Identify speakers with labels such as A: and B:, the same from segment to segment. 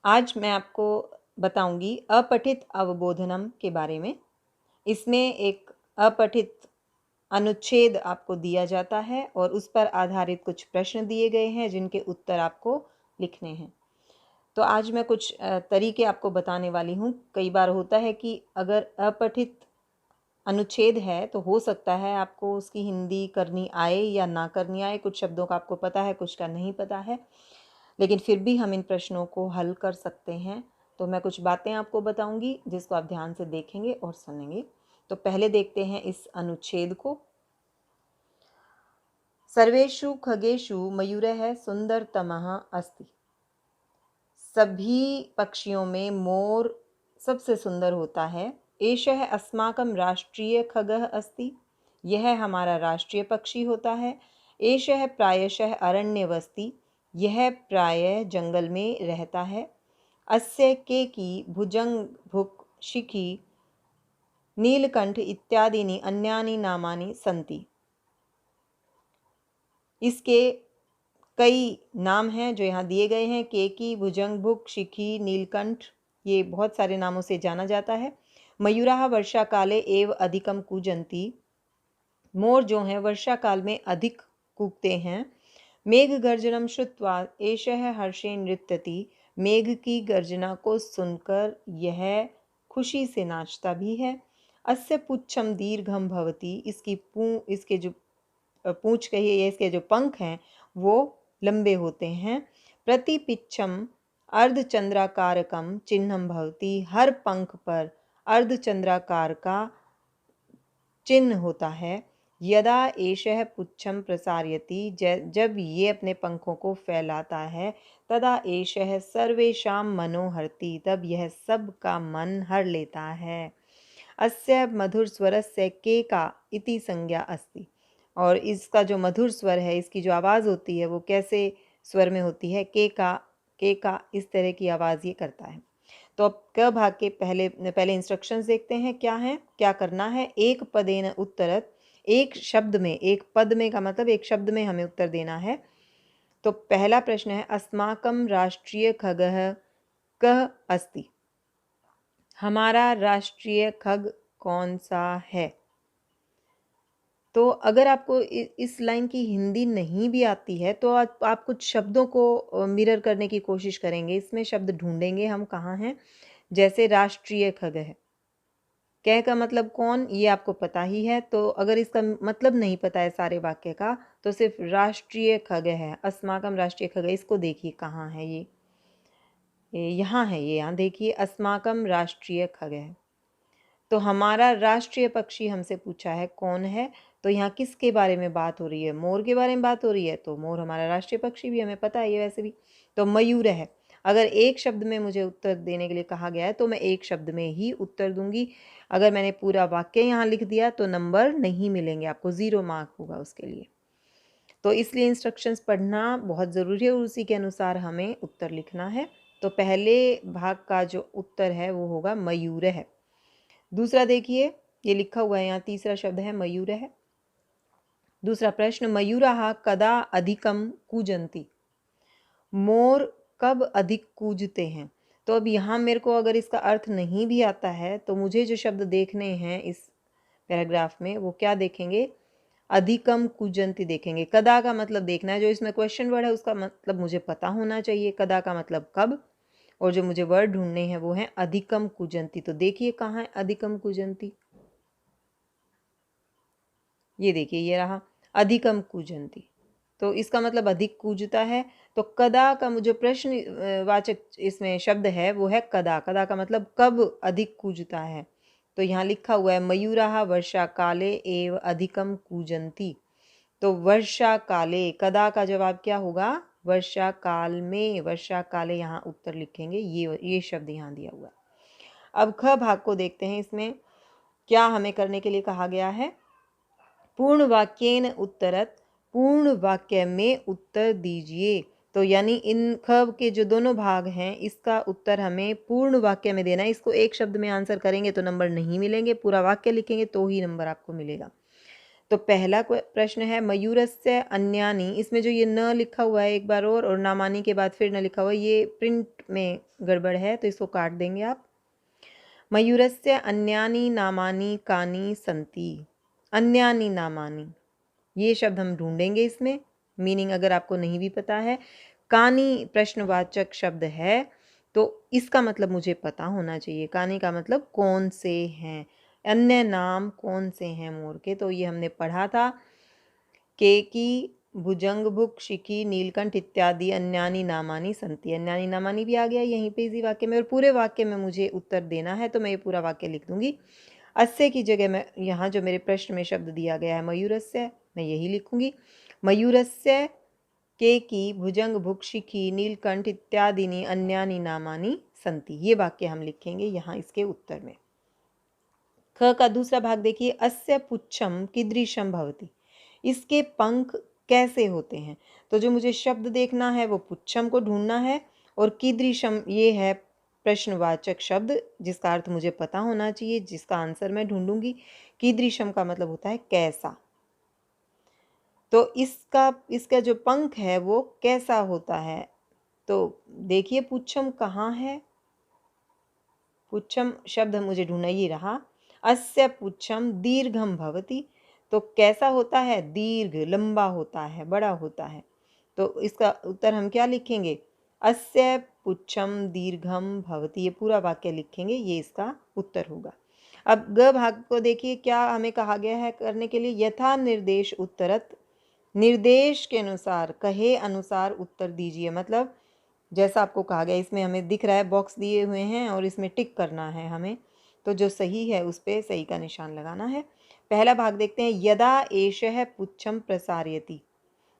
A: आज मैं आपको बताऊंगी अपठित अवबोधनम के बारे में। इसमें एक अपठित अनुच्छेद आपको दिया जाता है और उस पर आधारित कुछ प्रश्न दिए गए हैं जिनके उत्तर आपको लिखने हैं। तो आज मैं कुछ तरीके आपको बताने वाली हूँ। कई बार होता है कि अगर अपठित अनुच्छेद है तो हो सकता है आपको उसकी हिंदी करनी आए या ना करनी आए। कुछ शब्दों का आपको पता है, कुछ का नहीं पता है, लेकिन फिर भी हम इन प्रश्नों को हल कर सकते हैं। तो मैं कुछ बातें आपको बताऊंगी जिसको आप ध्यान से देखेंगे और सुनेंगे। तो पहले देखते हैं इस अनुच्छेद को। सर्वेषु खगेषु मयूरः सुंदरतमः अस्ति। सभी पक्षियों में मोर सबसे सुंदर होता है। एषः अस्माकं राष्ट्रीय खगः अस्ति। यह हमारा राष्ट्रीय पक्षी होता है। एषः प्रायशः अरण्यवस्ति। यह प्रायः जंगल में रहता है। अस्य केकी भुजंगभुक् शिखी नीलकंठ इत्यादीनि अन्यानि नामानि सन्ति। इसके कई नाम हैं जो यहाँ दिए गए हैं। केकी, भुजंगभुक, शिखी, नीलकंठ, ये बहुत सारे नामों से जाना जाता है। मयूराः वर्षा काले एव अधिकम कूजन्ति। मोर जो हैं वर्षा काल में अधिक कूकते हैं। मेघ गर्जनम श्रुत्वा एषः हर्षेण नृत्यति। मेघ की गर्जना को सुनकर यह खुशी से नाचता भी है। अस्य पुच्छम दीर्घम भवति। इसके जो पूंछ कहिए या इसके जो पंख हैं वो लंबे होते हैं। प्रतिपिच्छम अर्धचंद्राकारकम चिन्हम भवति। हर पंख पर अर्धचंद्राकार का चिन्ह होता है। यदा एषः पुच्छम प्रसारयति, जब ये अपने पंखों को फैलाता है, तदा एषः सर्वेषां मनो हरति, तब यह सबका मन हर लेता है। अस्य मधुर स्वरस्य केका इति संज्ञा अस्ति। और इसका जो मधुर स्वर है, इसकी जो आवाज़ होती है वो कैसे स्वर में होती है? केका केका, इस तरह की आवाज़ ये करता है। तो अब क भाग के पहले इंस्ट्रक्शंस देखते हैं क्या है, क्या करना है। एक पदेन उत्तरत, एक शब्द में, एक पद में का मतलब एक शब्द में हमें उत्तर देना है। तो पहला प्रश्न है अस्माकं राष्ट्रीय खगः कः अस्ति। हमारा राष्ट्रीय खग कौन सा है? तो अगर आपको इस लाइन की हिंदी नहीं भी आती है तो आप कुछ शब्दों को मिरर करने की कोशिश करेंगे। इसमें शब्द ढूंढेंगे हम कहाँ हैं। जैसे राष्ट्रीय खग है, कह का मतलब कौन, ये आपको पता ही है। तो अगर इसका मतलब नहीं पता है सारे वाक्य का तो सिर्फ राष्ट्रीय खग है, अस्माकम राष्ट्रीय खग है, इसको देखिए कहाँ है ये यहाँ है। ये यहाँ देखिए अस्माकम राष्ट्रीय खग है। तो हमारा राष्ट्रीय पक्षी हमसे पूछा है कौन है। तो यहाँ किसके बारे में बात हो रही है? मोर के बारे में बात हो रही है। तो मोर हमारा राष्ट्रीय पक्षी भी हमें पता है ये वैसे भी। तो मयूर है। अगर एक शब्द में मुझे उत्तर देने के लिए कहा गया है तो मैं एक शब्द में ही उत्तर दूंगी। अगर मैंने पूरा वाक्य यहाँ लिख दिया तो नंबर नहीं मिलेंगे आपको, 0 मार्क होगा उसके लिए। तो इसलिए इंस्ट्रक्शंस पढ़ना बहुत ज़रूरी है और उसी के अनुसार हमें उत्तर लिखना है। तो पहले भाग का जो उत्तर है वो होगा मयूर है। दूसरा देखिए, ये लिखा हुआ है यहाँ, तीसरा शब्द है मयूर है। दूसरा प्रश्न, मयूराः कदा अधिकम कूजन्ति। मोर कब अधिक कूजते हैं? तो अब यहाँ मेरे को अगर इसका अर्थ नहीं भी आता है तो मुझे जो शब्द देखने हैं इस पैराग्राफ में वो क्या देखेंगे? अधिकम कूजन्ति देखेंगे। कदा का मतलब देखना है, जो इसमें क्वेश्चन वर्ड है उसका मतलब मुझे पता होना चाहिए। कदा का मतलब कब, और जो मुझे वर्ड ढूंढने हैं वो हैं अधिकम कूजन्ति। तो देखिए कहाँ है अधिकम कूजन्ति, ये देखिए ये रहा अधिकम कूजन्ति। तो इसका मतलब अधिक कूजता है। तो कदा का जो प्रश्न वाचक इसमें शब्द है वो है कदा। कदा का मतलब कब अधिक कूजता है। तो यहाँ लिखा हुआ है मयूराः वर्षा काले एव अधिकम कूजन्ति। तो वर्षा काले, कदा का जवाब क्या होगा? वर्षा काल में। वर्षा काले यहाँ उत्तर लिखेंगे। ये शब्द यहाँ दिया हुआ है। अब ख भाग को देखते हैं। इसमें क्या हमें करने के लिए कहा गया है? पूर्ण वाक्येन उत्तरत, पूर्ण वाक्य में उत्तर दीजिए। तो यानी इन ख के जो दोनों भाग हैं इसका उत्तर हमें पूर्ण वाक्य में देना है। इसको एक शब्द में आंसर करेंगे तो नंबर नहीं मिलेंगे, पूरा वाक्य लिखेंगे तो ही नंबर आपको मिलेगा। तो पहला प्रश्न है मयूरस्य अन्यानि, इसमें जो ये न लिखा हुआ है एक बार और नामानी के बाद फिर न लिखा हुआ है, ये प्रिंट में गड़बड़ है, तो इसको काट देंगे आप। मयूरस्य अन्यानि नामानि कानि सन्ति, अन्यानि नामानि, ये शब्द हम ढूंढेंगे इसमें, मीनिंग अगर आपको नहीं भी पता है। कानी प्रश्नवाचक शब्द है तो इसका मतलब मुझे पता होना चाहिए। कानी का मतलब कौन से हैं, अन्य नाम कौन से हैं मोर के, तो ये हमने पढ़ा था। केकी, भुजंगभुक, शिखी, नीलकंठ इत्यादि अन्यानि नामानि सन्ति। अन्यानि नामानि भी आ गया यहीं पे इसी वाक्य में, और पूरे वाक्य में मुझे उत्तर देना है तो मैं ये पूरा वाक्य लिख दूंगी। अस्य की जगह मैं यहाँ जो मेरे प्रश्न में शब्द दिया गया है मयूरस्य, मैं यही लिखूंगी। मयूरस्य केकी, भुजंगभुक, शिखी, नीलकंठ इत्यादीनि अन्यानि नामानि सन्ति, ये वाक्य हम लिखेंगे यहाँ इसके उत्तर में। ख का दूसरा भाग देखिए, अस्य पुच्छम कीदृशम भवति, इसके पंख कैसे होते हैं। तो जो मुझे शब्द देखना है वो पुच्छम को ढूंढना है, और कीदृशम ये है प्रश्नवाचक शब्द जिसका अर्थ मुझे पता होना चाहिए, जिसका आंसर मैं ढूंढूंगी। कीदृशम का मतलब होता है कैसा, तो इसका जो पंख है वो कैसा होता है। तो देखिए पुच्छम कहाँ है, पुच्छम शब्द मुझे ढूंढना, ये रहा। अस्य पुच्छम दीर्घम भवति, तो कैसा होता है, दीर्घ, लंबा होता है, बड़ा होता है। तो इसका उत्तर हम क्या लिखेंगे, अस्य पुच्छम दीर्घम भवति, ये पूरा वाक्य लिखेंगे, ये इसका उत्तर होगा। अब ग भाग को देखिए, क्या हमें कहा गया है करने के लिए, यथा निर्देश उत्तरत, निर्देश के अनुसार, कहे अनुसार उत्तर दीजिए। मतलब जैसा आपको कहा गया, इसमें हमें दिख रहा है बॉक्स दिए हुए हैं और इसमें टिक करना है हमें, तो जो सही है उस पर सही का निशान लगाना है। पहला भाग देखते हैं, यदा एषः पुच्छम प्रसारयति,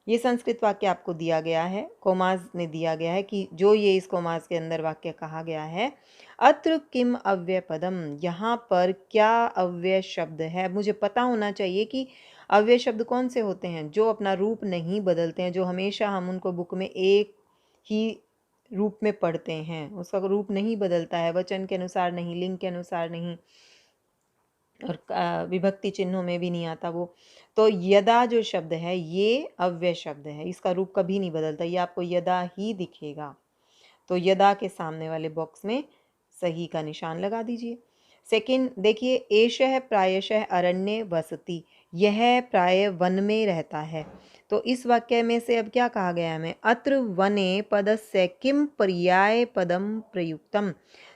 A: ये संस्कृत वाक्य आपको दिया गया है, कोमाज ने दिया गया है कि जो ये इस कोमाज के अंदर वाक्य कहा गया है। अत्र किम अव्यय पदम, यहाँ पर क्या अव्यय शब्द है, मुझे पता होना चाहिए कि अव्यय शब्द कौन से होते हैं, जो अपना रूप नहीं बदलते हैं, जो हमेशा हम उनको बुक में एक ही रूप में पढ़ते हैं, उसका रूप नहीं बदलता है, वचन के अनुसार नहीं, लिंग के अनुसार नहीं, और विभक्ति चिन्हों में भी नहीं आता वो। तो यदा जो शब्द है ये अव्यय शब्द है, इसका रूप कभी नहीं बदलता, ये आपको यदा ही दिखेगा। तो यदा के सामने वाले बॉक्स में सही का निशान लगा दीजिए। सेकंड देखिए, एषः प्रायशः अरण्ये वसति, यह प्राय वन में रहता है। तो इस वाक्य में से अब क्या कहा गया हमें, अत्र वने पदस्य किम पर्याय पदम प्रयुक्तम,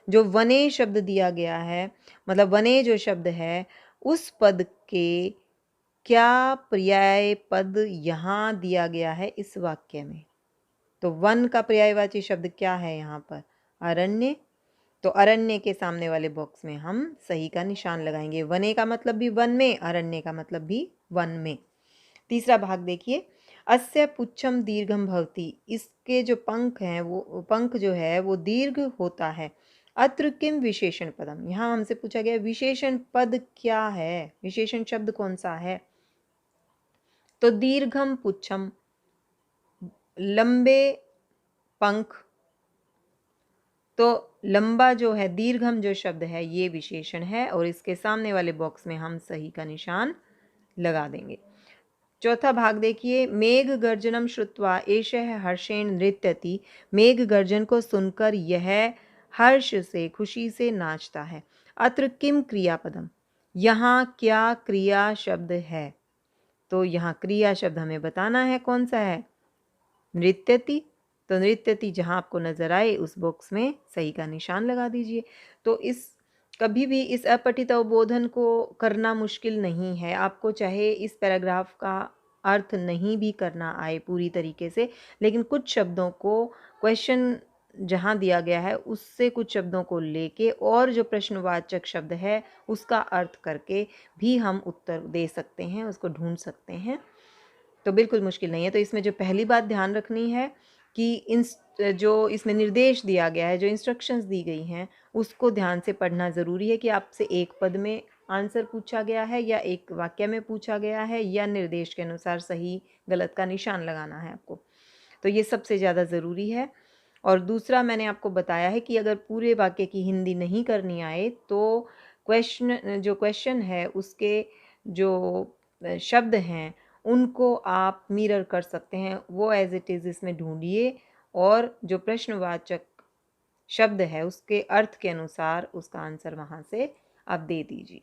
A: जो वने शब्द दिया गया है, मतलब वने जो शब्द है उस पद के क्या पर्याय पद यहाँ दिया गया है इस वाक्य में। तो वन का पर्यायवाची शब्द क्या है यहाँ पर, अरण्य। तो अरण्य के सामने वाले बॉक्स में हम सही का निशान लगाएंगे। वने का मतलब भी वन में, अरण्य का मतलब भी वन में। तीसरा भाग देखिए, अस्य पुच्छम दीर्घम भवति, इसके जो पंख हैं वो पंख जो है वो दीर्घ होता है। अत्र किम विशेषण पदम, यहाँ हमसे पूछा गया विशेषण पद क्या है, विशेषण शब्द कौन सा है। तो दीर्घम पुच्छम, लंबे पंख, तो लंबा जो है, दीर्घम जो शब्द है ये विशेषण है, और इसके सामने वाले बॉक्स में हम सही का निशान लगा देंगे। चौथा भाग देखिए, मेघ गर्जनम श्रुत्वा एषः हर्षेण नृत्यति, मेघ गर्जन को सुनकर यह हर्ष से, खुशी से नाचता है। अत्र किम क्रियापदम, यहाँ क्या क्रिया शब्द है। तो यहाँ क्रिया शब्द हमें बताना है कौन सा है, नृत्यति। तो नृत्यति जहाँ आपको नजर आए उस बॉक्स में सही का निशान लगा दीजिए। तो इस कभी भी इस अपठित अवबोधन को करना मुश्किल नहीं है, आपको चाहे इस पैराग्राफ का अर्थ नहीं भी करना आए पूरी तरीके से, लेकिन कुछ शब्दों को क्वेश्चन जहाँ दिया गया है उससे कुछ शब्दों को लेके और जो प्रश्नवाचक शब्द है उसका अर्थ करके भी हम उत्तर दे सकते हैं, उसको ढूंढ सकते हैं। तो बिल्कुल मुश्किल नहीं है। तो इसमें जो पहली बात ध्यान रखनी है कि जो इसमें निर्देश दिया गया है, जो इंस्ट्रक्शंस दी गई हैं, उसको ध्यान से पढ़ना ज़रूरी है कि आपसे एक पद में आंसर पूछा गया है या एक वाक्य में पूछा गया है, या निर्देश के अनुसार सही गलत का निशान लगाना है आपको। तो ये सबसे ज़्यादा ज़रूरी है। और दूसरा मैंने आपको बताया है कि अगर पूरे वाक्य की हिंदी नहीं करनी आए तो क्वेश्चन है उसके जो शब्द हैं उनको आप मिरर कर सकते हैं, वो एज़ इट इज़ इसमें ढूँढिए और जो प्रश्नवाचक शब्द है उसके अर्थ के अनुसार उसका आंसर वहाँ से आप दे दीजिए।